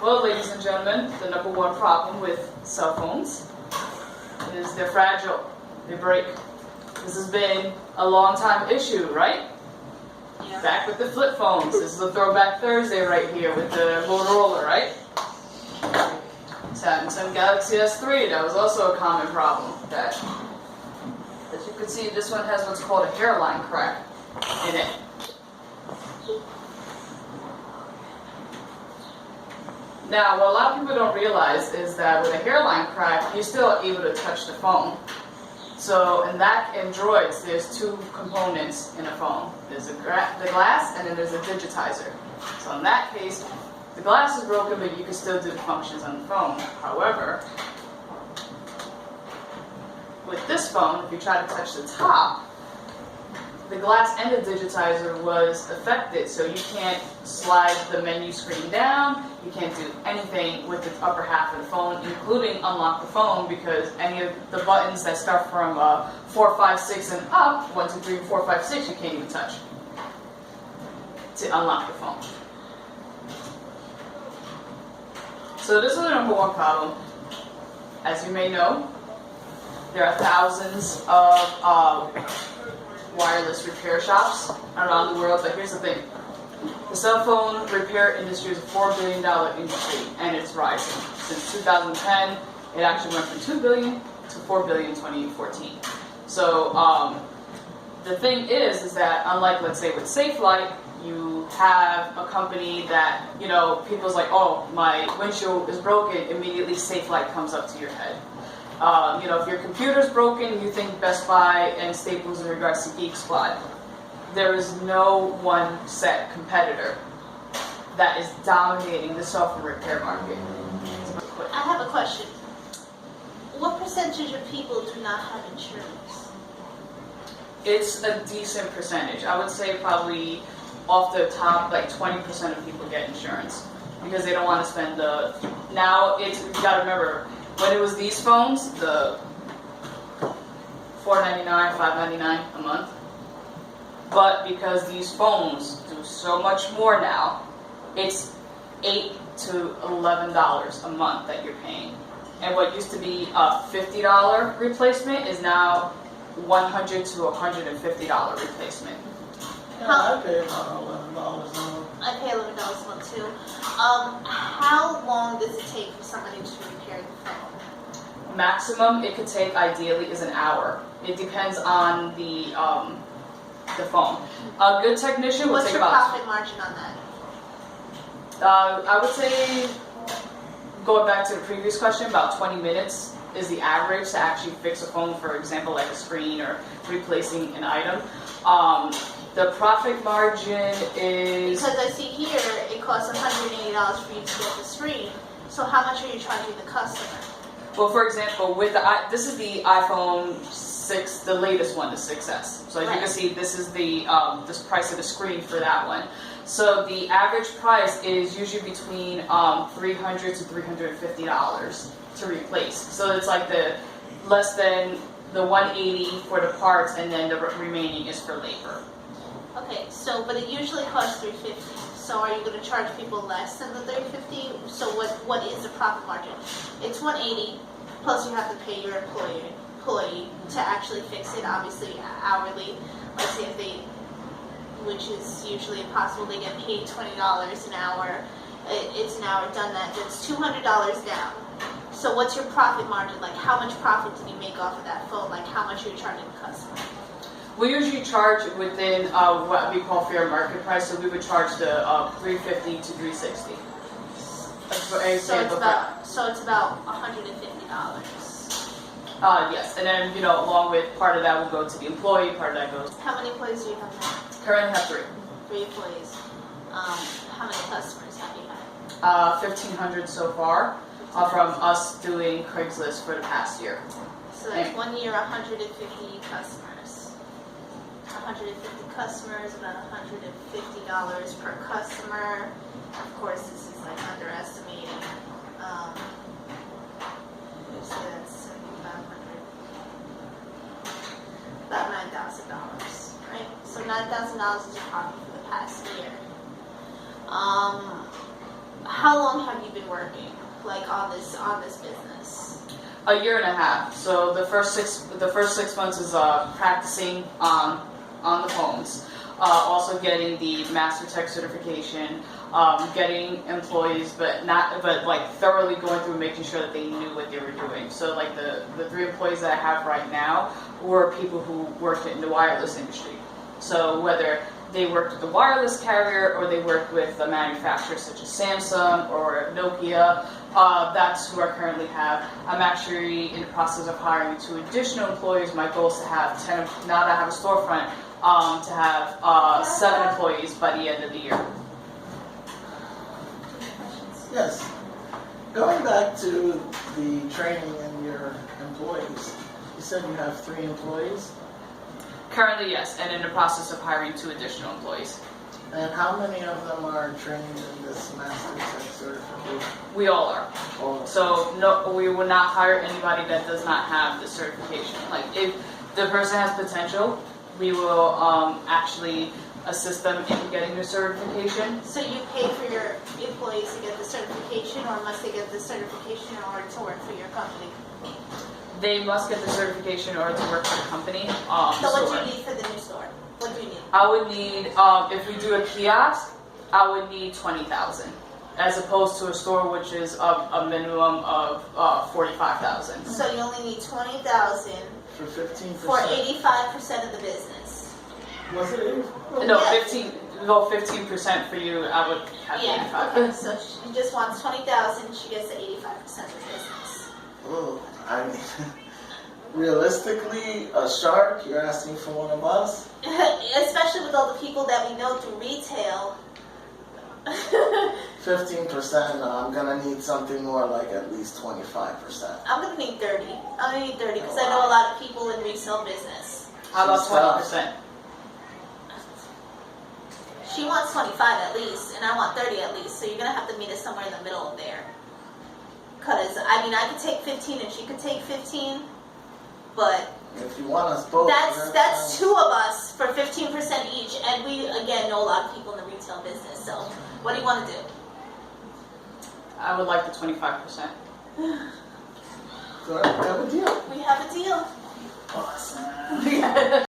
Well, ladies and gentlemen, the number one problem with cell phones is they're fragile. They break. This has been a long time issue, right? Yeah. Back with the flip phones. This is a throwback Thursday right here with the Motorola, right? Samsung Galaxy S3, that was also a common problem. That, as you can see, this one has what's called a hairline crack in it. Now, what a lot of people don't realize is that with a hairline crack, you're still able to touch the phone. So, in Androids, there's two components in a phone. There's the glass, and then there's a digitizer. So in that case, the glass is broken, but you can still do the functions on the phone. However, with this phone, if you try to touch the top, the glass and the digitizer was affected, so you can't slide the menu screen down, you can't do anything with the upper half of the phone, including unlock the phone, because any of the buttons that start from 4, 5, 6 and up, 1, 2, 3, 4, 5, 6, you can't even touch to unlock the phone. So this is the number one problem. As you may know, there are thousands of wireless repair shops around the world, but here's the thing. The cell phone repair industry is a $4 billion industry, and it's rising. Since 2010, it actually went from $2 billion to $4 billion in 2014. So the thing is that unlike, let's say, with SafeLight, you have a company that, you know, people's like, oh, my windshield is broken, immediately SafeLight comes up to your head. You know, if your computer's broken, you think Best Buy and Staples in regards to Geek Squad. There is no one set competitor that is dominating the software repair market. I have a question. What percentage of people do not have insurance? It's a decent percentage. I would say probably off the top, like 20% of people get insurance because they don't want to spend the. Now it's, you gotta remember, when it was these phones, the $4.99, $5.99 a month. But because these phones do so much more now, it's $8 to $11 a month that you're paying. And what used to be a $50 replacement is now $100 to $150 replacement. I pay about $11 a month. I pay $11 a month too. How long does it take for somebody to repair the phone? Maximum it could take ideally is an hour. It depends on the phone. A good technician will What's take your about. profit margin on that? I would say, going back to the previous question, about 20 minutes is the average to actually fix a phone, for example, like a screen or replacing an item. The profit margin is... Because I see here it costs $180 for you to get the screen. So how much are you charging the customer? Well, for example, with this is the iPhone 6, the latest one, the 6S. So as you can see, this is the this price of the screen for that one. So the average price is usually between $300 to $350 to replace. So it's like the less than the $180 for the parts, and then the remaining is for labor. Okay, so but it usually costs $350. So are you going to charge people less than the $350? So what is the profit margin? It's $180 plus you have to pay your employee to actually fix it. Obviously hourly. Let's say if they, which is usually impossible, they get paid $20 an hour. It's an hour done. That's $200 down. So what's your profit margin? Like how much profit did you make off of that phone? Like how much are you charging the customer? We usually charge within what we call fair market price, so we would charge the $350 to $360. So it's about $150. Yes, and then along with part of that will go to the employee, part of that goes. How many employees do you have now? Currently have 3. 3 employees. How many customers have you had? 1,500 so far from us doing Craigslist for the past year. So that's 1 year, 150 customers. 150 customers, about $150 per customer. Of course, this is like underestimating. So that's about $9,000, right? So $9,000 is your profit for the past year. How long have you been working, like, on this business? A year and a half. So the first 6 months is practicing on the phones, also getting the Master Tech certification, getting employees, but like thoroughly going through making sure that they knew what they were doing. So like the 3 employees that I have right now were people who worked in the wireless industry. So whether they worked with the wireless carrier or they worked with a manufacturer such as Samsung or Nokia, that's who I currently have. I'm actually in the process of hiring 2 additional employees. My goal is to have 10, now that I have a storefront, to have 7 employees by the end of the year. Yes. Going back to the training and your employees, you said you have 3 employees? Currently, yes, and in the process of hiring 2 additional employees. And how many of them are trained in this Master Tech certification? We all are. All So no, we will not hire anybody that does not have the certification. Like if the person has potential, we will actually assist them in getting the certification. So you pay for your employees to get the certification, or must they get the certification in order to work for your company? They must get the certification in order to work for the company. So what do you need for the new store? What do you need? I would need, if we do a kiosk, I would need 20,000, as opposed to a store which is a minimum of 45,000. So you only need 20,000 for 15%. for 85% of the business. Was it? No, Yeah. 15% for you. I would have Yeah. 85. Okay. So she just wants 20,000. She gets the 85% of the business. Oh, I mean, realistically, a shark, you're asking for one of us? Especially with all the people that we know through retail. 15%, I'm gonna need something more like at least 25%. I'm gonna need 30. I'm gonna need 30 because I know a lot of people in resale business. How about She's tough. 20%? She wants 25 at least, and I want 30 at least. So you're gonna have to meet us somewhere in the middle of there. Cause I mean, I could take 15 and she could take 15, but If you want us both, that's 2 of us for 15% each, and we again know a lot of people in the retail business. So what do you want to do? I would like the 25%. Good, we have a deal. We have a deal. Awesome.